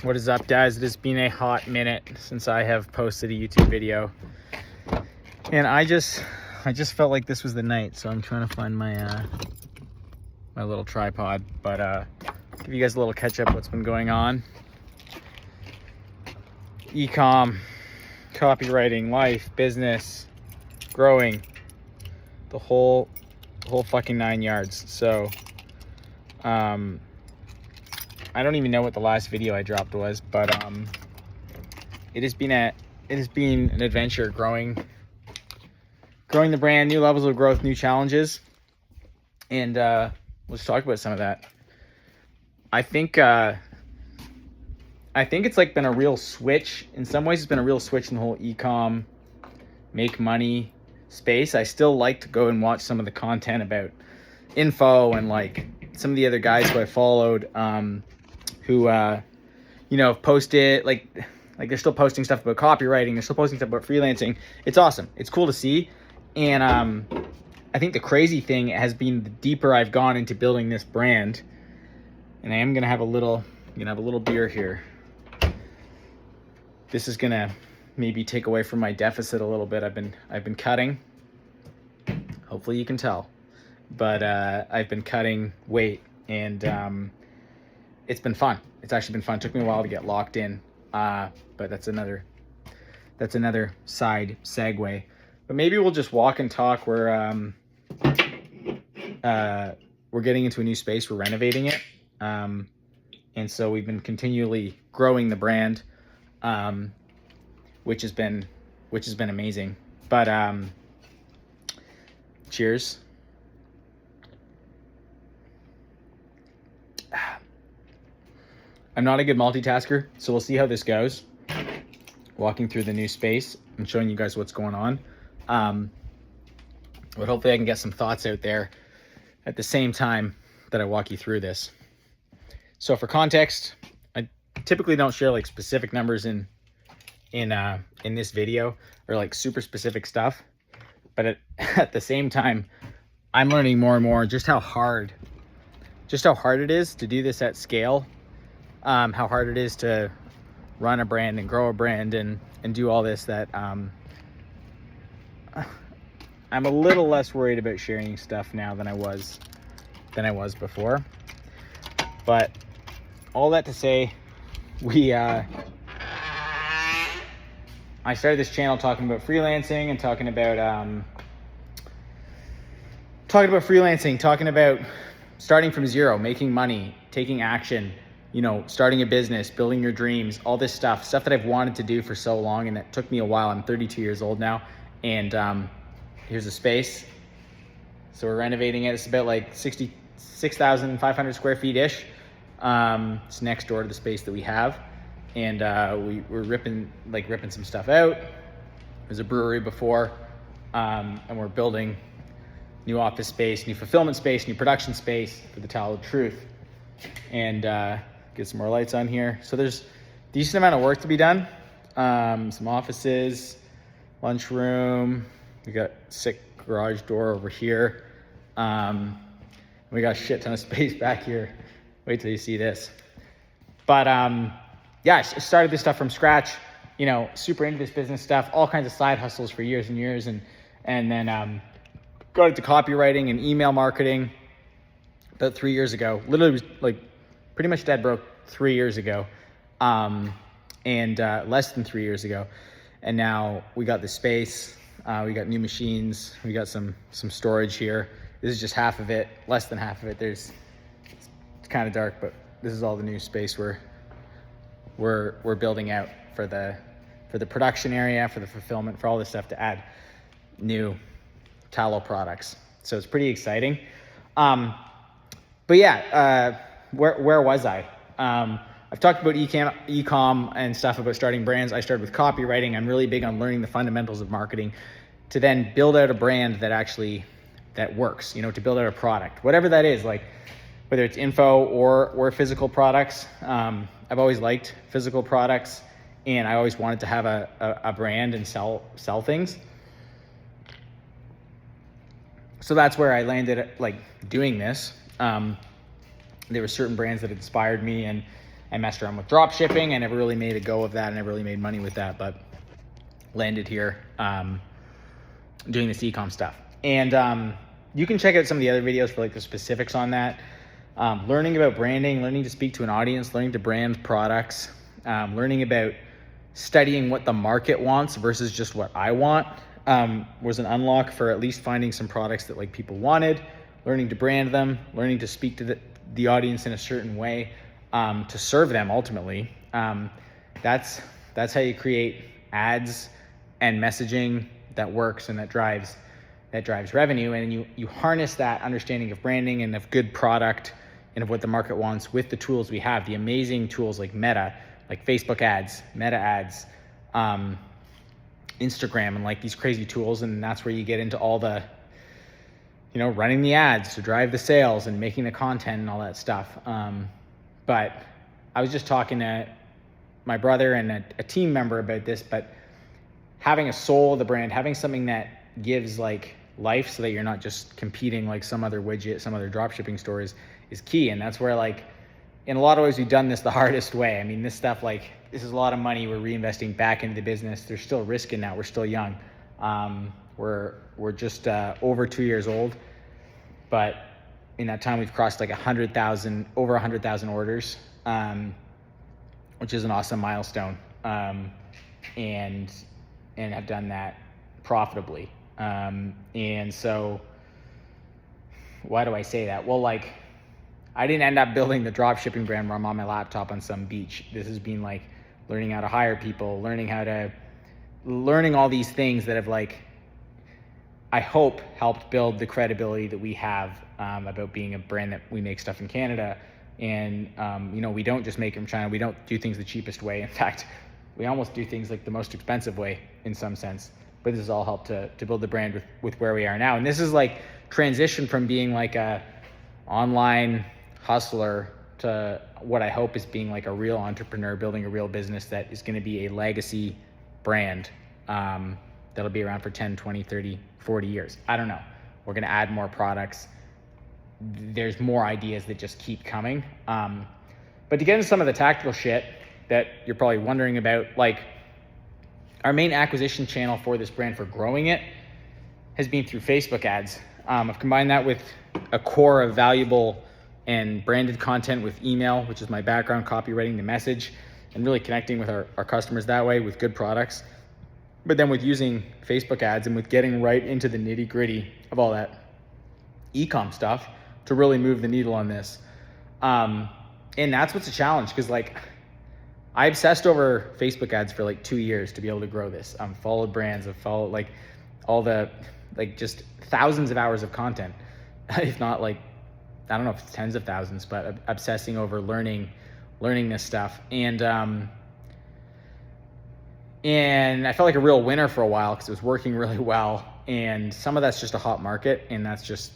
What is up, guys? It has been a hot minute since I have posted a YouTube video, and I just felt like this was the night, so I'm trying to find my my little tripod, but give you guys a little catch up what's been going on. Ecom, copywriting, life, business, growing, the whole fucking 9 yards. So I don't even know what the last video I dropped was, but it has been an adventure growing the brand, new levels of growth, new challenges, and let's talk about some of that. I think it's like been a real switch. In some ways, it's been a real switch in the whole ecom, make money space. I still like to go and watch some of the content about info and like some of the other guys who I followed, who posted like they're still posting stuff about copywriting, they're still posting stuff about freelancing. It's awesome. It's cool to see. And I think the crazy thing has been the deeper I've gone into building this brand. And I am gonna have a little beer here. This is gonna maybe take away from my deficit a little bit. I've been cutting. Hopefully you can tell. But I've been cutting weight, and it's been fun. It's actually been fun. It took me a while to get locked in, but that's another side segue. But maybe we'll just walk and talk. We're getting into a new space. We're renovating it, and so we've been continually growing the brand, which has been amazing. But cheers. I'm not a good multitasker, so we'll see how this goes. Walking through the new space and showing you guys what's going on. But hopefully I can get some thoughts out there at the same time that I walk you through this. So for context, I typically don't share like specific numbers in this video, or like super specific stuff. But at the same time, I'm learning more and more just how hard it is to do this at scale. How hard it is to run a brand and grow a brand and do all this, that I'm a little less worried about sharing stuff now than I was before. But all that to say, I started this channel talking about freelancing and talking about starting from zero, making money, taking action, starting a business, building your dreams, all this stuff that I've wanted to do for so long, and that took me a while. I'm 32 years old now, and here's a space. So we're renovating it. It's about like 66,500 square feet ish. It's next door to the space that we have, and we're ripping some stuff out. There's a brewery before, and we're building new office space, new fulfillment space, new production space for the Tell the Truth, and get some more lights on here. So there's a decent amount of work to be done. Some offices, lunchroom. We got sick garage door over here. We got a shit ton of space back here. Wait till you see this. But yeah, I started this stuff from scratch. Super into this business stuff, all kinds of side hustles for years and years, and then got into copywriting and email marketing about 3 years ago. Literally was like pretty much dead broke 3 years ago, and less than 3 years ago. And now we got the space, we got new machines, we got some storage here. This is just half of it, less than half of it. It's kind of dark, but this is all the new space we're building out for the production area, for the fulfillment, for all this stuff to add new tallow products. So it's pretty exciting. But yeah, where was I? I've talked about ecom and stuff about starting brands. I started with copywriting. I'm really big on learning the fundamentals of marketing to then build out a brand that works, to build out a product, whatever that is, like whether it's info or physical products. I've always liked physical products, and I always wanted to have a brand and sell things. So that's where I landed, like doing this. There were certain brands that inspired me, and I messed around with drop shipping. I never really made a go of that. I never really made money with that, but landed here doing this ecom stuff. And you can check out some of the other videos for like the specifics on that. Learning about branding, learning to speak to an audience, learning to brand products, learning about studying what the market wants versus just what I want was an unlock for at least finding some products that like people wanted, learning to brand them, learning to speak to the audience in a certain way to serve them ultimately. That's how you create ads and messaging that works and that drives revenue. And you harness that understanding of branding and of good product and of what the market wants with the tools we have, the amazing tools like Meta, like Facebook ads, Meta ads, Instagram, and like these crazy tools. And that's where you get into all the, running the ads to drive the sales and making the content and all that stuff. But I was just talking to my brother and a team member about this, but having a soul of the brand, having something that gives like life so that you're not just competing like some other widget, some other drop shipping stores is key. And that's where like, in a lot of ways, we've done this the hardest way. I mean, this stuff, like, this is a lot of money we're reinvesting back into the business. There's still risk in that. We're still young. We're just over 2 years old, but in that time we've crossed like over 100,000 orders, which is an awesome milestone, and have done that profitably. And so why do I say that? Well, like, I didn't end up building the drop shipping brand where I'm on my laptop on some beach. This has been like learning how to hire people, learning all these things that have like, I hope helped build the credibility that we have about being a brand that we make stuff in Canada. And, we don't just make it from China. We don't do things the cheapest way. In fact, we almost do things like the most expensive way in some sense. But this has all helped to build the brand with where we are now. And this is like transition from being like a online hustler to what I hope is being like a real entrepreneur, building a real business that is going to be a legacy brand that'll be around for 10, 20, 30, 40 years. I don't know. We're going to add more products. There's more ideas that just keep coming. But to get into some of the tactical shit that you're probably wondering about, like our main acquisition channel for this brand for growing it has been through Facebook ads. I've combined that with a core of valuable and branded content with email, which is my background, copywriting the message, and really connecting with our customers that way with good products. But then with using Facebook ads and with getting right into the nitty gritty of all that ecom stuff to really move the needle on this. And that's what's a challenge, because like I obsessed over Facebook ads for like 2 years to be able to grow this. Followed brands, I've followed like all the, like just thousands of hours of content, if not like, I don't know if it's tens of thousands, but obsessing over learning this stuff. And I felt like a real winner for a while because it was working really well. And some of that's just a hot market, and that's just,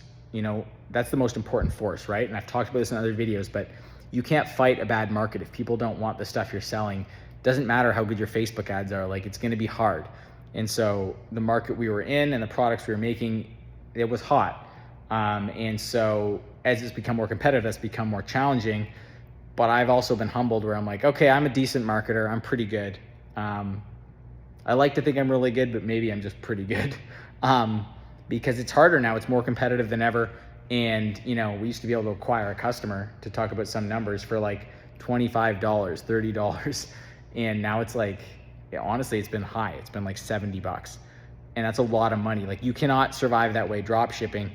that's the most important force, right? And I've talked about this in other videos, but you can't fight a bad market if people don't want the stuff you're selling. Doesn't matter how good your Facebook ads are, like it's going to be hard. And so the market we were in and the products we were making, it was hot. And so as it's become more competitive, it's become more challenging. But I've also been humbled where I'm like, okay, I'm a decent marketer. I'm pretty good. I like to think I'm really good, but maybe I'm just pretty good. Because it's harder now. It's more competitive than ever. And, we used to be able to acquire a customer, to talk about some numbers, for like $25, $30. And now it's like, honestly, it's been high. It's been like $70. And that's a lot of money. Like you cannot survive that way drop shipping.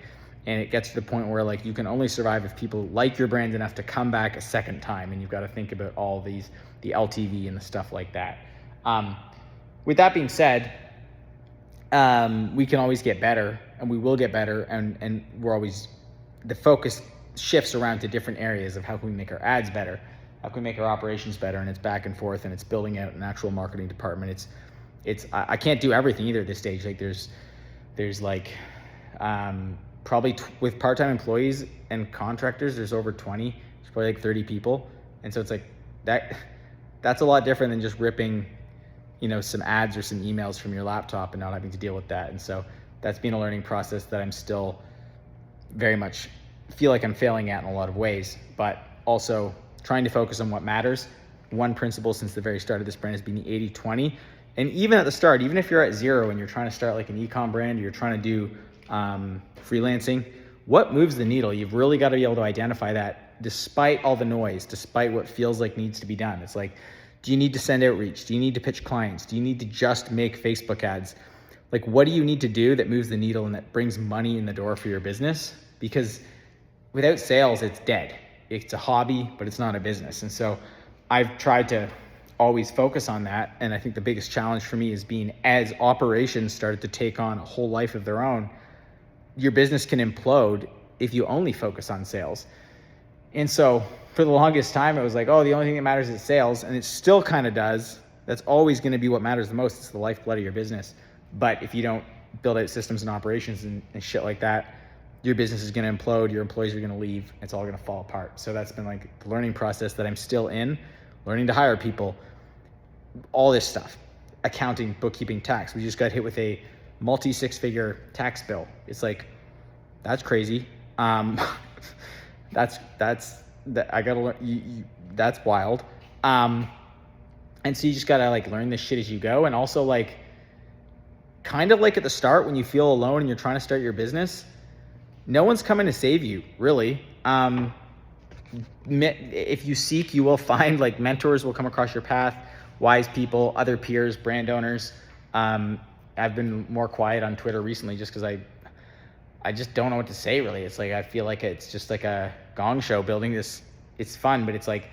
And it gets to the point where like you can only survive if people like your brand enough to come back a second time. And you've got to think about all these, the LTV and the stuff like that. With that being said, we can always get better, and we will get better. And we're always, the focus shifts around to different areas of how can we make our ads better? How can we make our operations better? And it's back and forth, and it's building out an actual marketing department. I can't do everything either at this stage. Like there's like, probably with part-time employees and contractors, there's over 20, it's probably like 30 people. And so it's like that's a lot different than just ripping, some ads or some emails from your laptop and not having to deal with that. And so that's been a learning process that I'm still very much feel like I'm failing at in a lot of ways, but also trying to focus on what matters. One principle since the very start of this brand has been the 80-20. And even at the start, even if you're at zero and you're trying to start like an ecom brand, or you're trying to do freelancing, what moves the needle? You've really got to be able to identify that despite all the noise, despite what feels like needs to be done. It's like, do you need to send outreach? Do you need to pitch clients? Do you need to just make Facebook ads? Like, what do you need to do that moves the needle and that brings money in the door for your business? Because without sales, it's dead. It's a hobby, but it's not a business. And so I've tried to always focus on that. And I think the biggest challenge for me is being, as operations started to take on a whole life of their own, your business can implode if you only focus on sales. And so for the longest time, it was like, oh, the only thing that matters is sales. And it still kind of does. That's always going to be what matters the most. It's the lifeblood of your business. But if you don't build out systems and operations and shit like that, your business is going to implode. Your employees are going to leave. It's all going to fall apart. So that's been like the learning process that I'm still in, learning to hire people, all this stuff, accounting, bookkeeping, tax. We just got hit with a multi-six-figure tax bill. It's like, that's crazy. That's I gotta learn. That's wild. And so you just gotta like learn this shit as you go. And also like, kind of like at the start when you feel alone and you're trying to start your business, no one's coming to save you, really. If you seek, you will find. Like, mentors will come across your path, wise people, other peers, brand owners. I've been more quiet on Twitter recently just because I just don't know what to say, really. It's like, I feel like it's just like a gong show building this. It's fun, but it's like,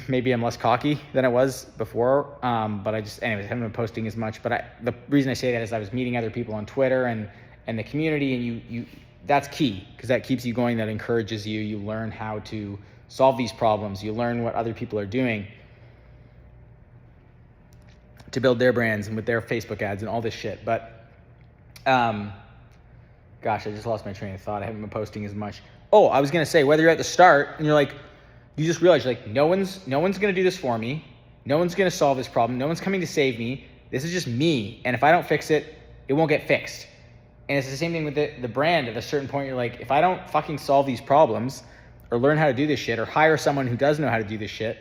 maybe I'm less cocky than I was before. But anyways, I haven't been posting as much. But the reason I say that is I was meeting other people on Twitter and the community, and you that's key, because that keeps you going, that encourages you. You learn how to solve these problems. You learn what other people are doing to build their brands and with their Facebook ads and all this shit. But gosh, I just lost my train of thought. I haven't been posting as much. Oh, I was gonna say, whether you're at the start and you're like, you just realize you're like, no one's gonna do this for me. No one's gonna solve this problem. No one's coming to save me. This is just me. And if I don't fix it, it won't get fixed. And it's the same thing with the brand. At a certain point, you're like, if I don't fucking solve these problems or learn how to do this shit or hire someone who does know how to do this shit,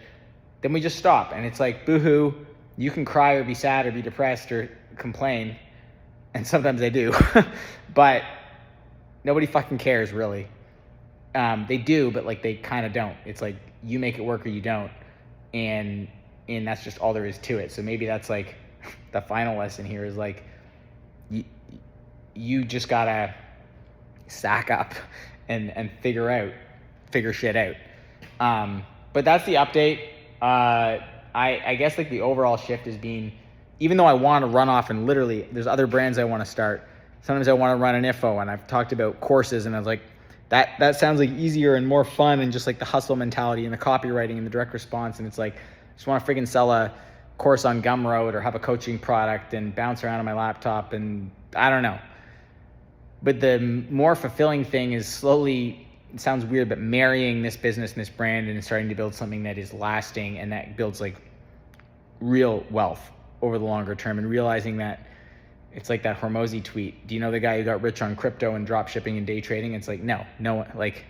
then we just stop. And it's like, boo-hoo, you can cry or be sad or be depressed or complain. And sometimes I do. But nobody fucking cares, really. They do, but like they kind of don't. It's like, you make it work or you don't. And that's just all there is to it. So maybe that's like the final lesson here is like, you just gotta sack up and figure shit out. But that's the update. I guess like the overall shift is being, even though I want to run off and literally there's other brands I want to start. Sometimes I want to run an info, and I've talked about courses, and I was like, that sounds like easier and more fun, and just like the hustle mentality and the copywriting and the direct response. And it's like, I just want to freaking sell a course on Gumroad or have a coaching product and bounce around on my laptop, and I don't know. But the more fulfilling thing is slowly, it sounds weird, but marrying this business and this brand and starting to build something that is lasting and that builds like real wealth over the longer term, and realizing that it's like that Hormozy tweet. Do you know the guy who got rich on crypto and drop shipping and day trading? It's like, no, like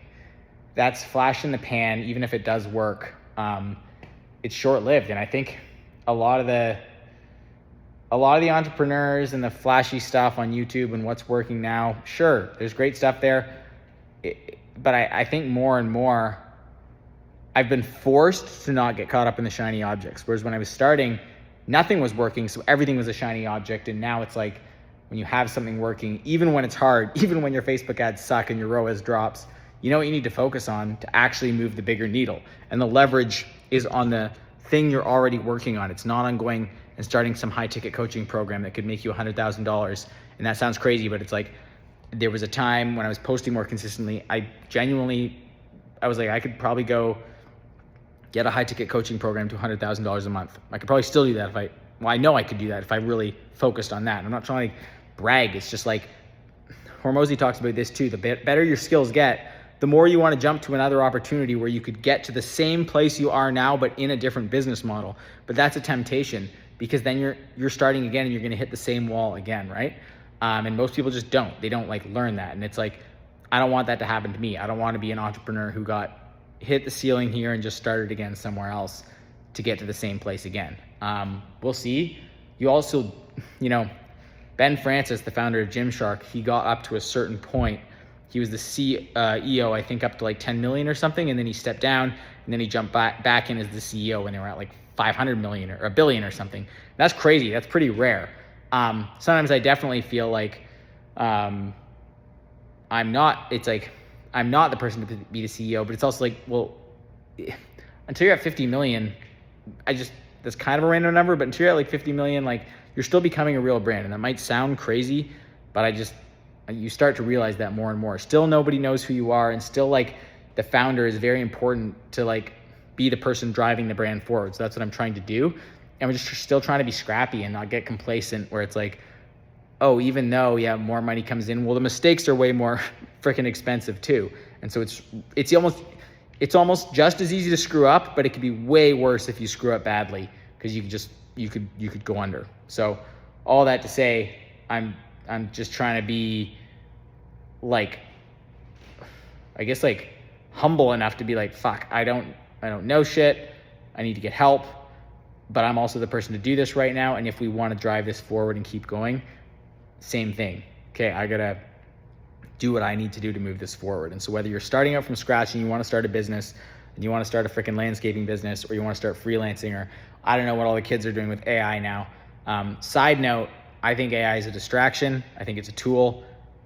that's flash in the pan. Even if it does work, it's short lived. And I think a lot of the entrepreneurs and the flashy stuff on YouTube and what's working now, sure, there's great stuff there. But I think more and more, I've been forced to not get caught up in the shiny objects. Whereas when I was starting, nothing was working, so everything was a shiny object. And now it's like, when you have something working, even when it's hard, even when your Facebook ads suck and your ROAS drops, you know what you need to focus on to actually move the bigger needle. And the leverage is on the thing you're already working on. It's not on going and starting some high ticket coaching program that could make you $100,000. And that sounds crazy, but it's like, there was a time when I was posting more consistently, I was like, I could probably go get a high ticket coaching program to $100,000 a month. I could probably still do that I know I could do that if I really focused on that. I'm not trying to brag. It's just like, Hormozy talks about this too. The better your skills get, the more you want to jump to another opportunity where you could get to the same place you are now, but in a different business model. But that's a temptation, because then you're starting again and you're going to hit the same wall again, right? And most people just don't. They don't like learn that. And it's like, I don't want that to happen to me. I don't want to be an entrepreneur who got hit the ceiling here and just start it again somewhere else to get to the same place again. We'll see. You also, Ben Francis, the founder of Gymshark, he got up to a certain point. He was the CEO, I think, up to like 10 million or something, and then he stepped down, and then he jumped back in as the CEO when they were at like 500 million or a billion or something. That's crazy. That's pretty rare. Sometimes I definitely feel like I'm not the person to be the CEO, but it's also like, well, until you're at 50 million, that's kind of a random number, but until you're at like 50 million, like you're still becoming a real brand. And that might sound crazy, but you start to realize that more and more. Still nobody knows who you are, and still like the founder is very important to like be the person driving the brand forward. So that's what I'm trying to do. And we're just still trying to be scrappy and not get complacent where it's like, oh, even though, more money comes in, well, the mistakes are way more freaking expensive too. And so it's almost just as easy to screw up, but it could be way worse if you screw up badly, because you could go under. So all that to say, I'm just trying to be like, I guess like humble enough to be like, fuck, I don't know shit. I need to get help, but I'm also the person to do this right now. And if we want to drive this forward and keep going, same thing. Okay, I gotta do what I need to do to move this forward. And so whether you're starting out from scratch and you want to start a business, and you want to start a freaking landscaping business, or you want to start freelancing, or I don't know what all the kids are doing with AI now. Side note, I think AI is a distraction. I think it's a tool.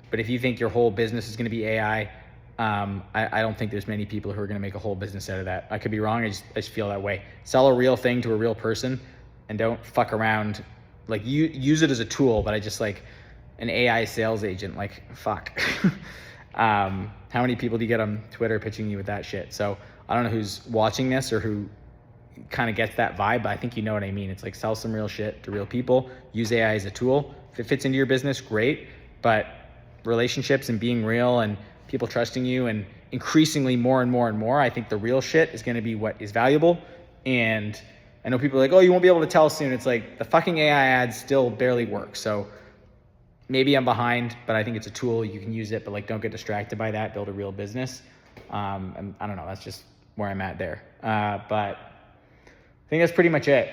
But if you think your whole business is going to be AI, I don't think there's many people who are going to make a whole business out of that. I could be wrong. I just feel that way. Sell a real thing to a real person, and don't fuck around. Like, you use it as a tool, but I just like an AI sales agent. Like, fuck. How many people do you get on Twitter pitching you with that shit? So I don't know who's watching this or who kind of gets that vibe, but I think you know what I mean. It's like, sell some real shit to real people. Use AI as a tool. If it fits into your business, great. But relationships and being real and people trusting you, and increasingly more and more and more, I think the real shit is going to be what is valuable. And I know people are like, oh, you won't be able to tell soon. It's like, the fucking AI ads still barely work. So maybe I'm behind, but I think it's a tool. You can use it, but like, don't get distracted by that. Build a real business. And I don't know. That's just where I'm at there. But I think that's pretty much it.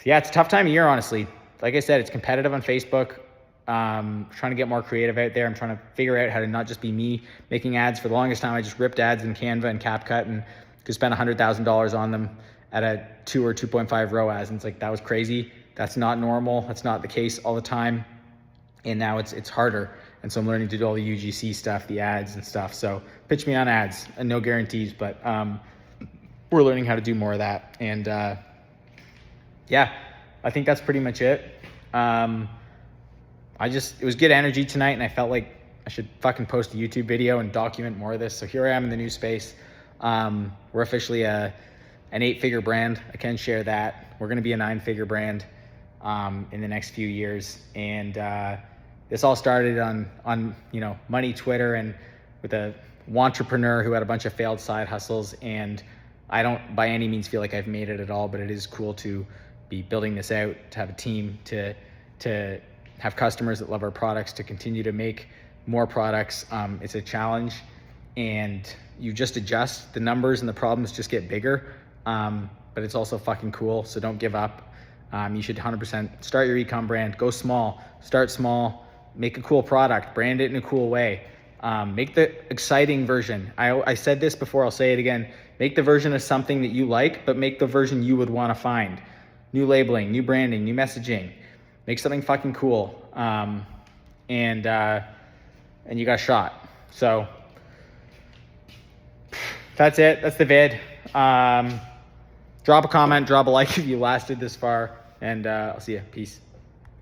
It's a tough time of year, honestly. Like I said, it's competitive on Facebook. Trying to get more creative out there. I'm trying to figure out how to not just be me making ads. For the longest time, I just ripped ads in Canva and CapCut and could spend $100,000 on them at a 2 or 2.5 ROAS. And it's like, that was crazy. That's not normal. That's not the case all the time. And now it's harder. And so I'm learning to do all the UGC stuff, the ads and stuff. So pitch me on ads, and no guarantees, but we're learning how to do more of that. And I think that's pretty much it. It was good energy tonight, and I felt like I should fucking post a YouTube video and document more of this. So here I am in the new space. We're officially an 8-figure brand. I can share that. We're going to be a 9-figure brand in the next few years. And this all started on money Twitter, and with a entrepreneur who had a bunch of failed side hustles. And I don't by any means feel like I've made it at all, but it is cool to be building this out, to have a team, to have customers that love our products, to continue to make more products. It's a challenge, and you just adjust. The numbers and the problems just get bigger, but it's also fucking cool. So don't give up. You should 100% start your ecom brand. Go small. Start small. Make a cool product. Brand it in a cool way. Make the exciting version. I said this before, I'll say it again. Make the version of something that you like, but make the version you would want to find. New labeling, new branding, new messaging. Make something fucking cool. And you got a shot. So that's it. That's the vid. Drop a comment, drop a like if you lasted this far, and I'll see you. Peace.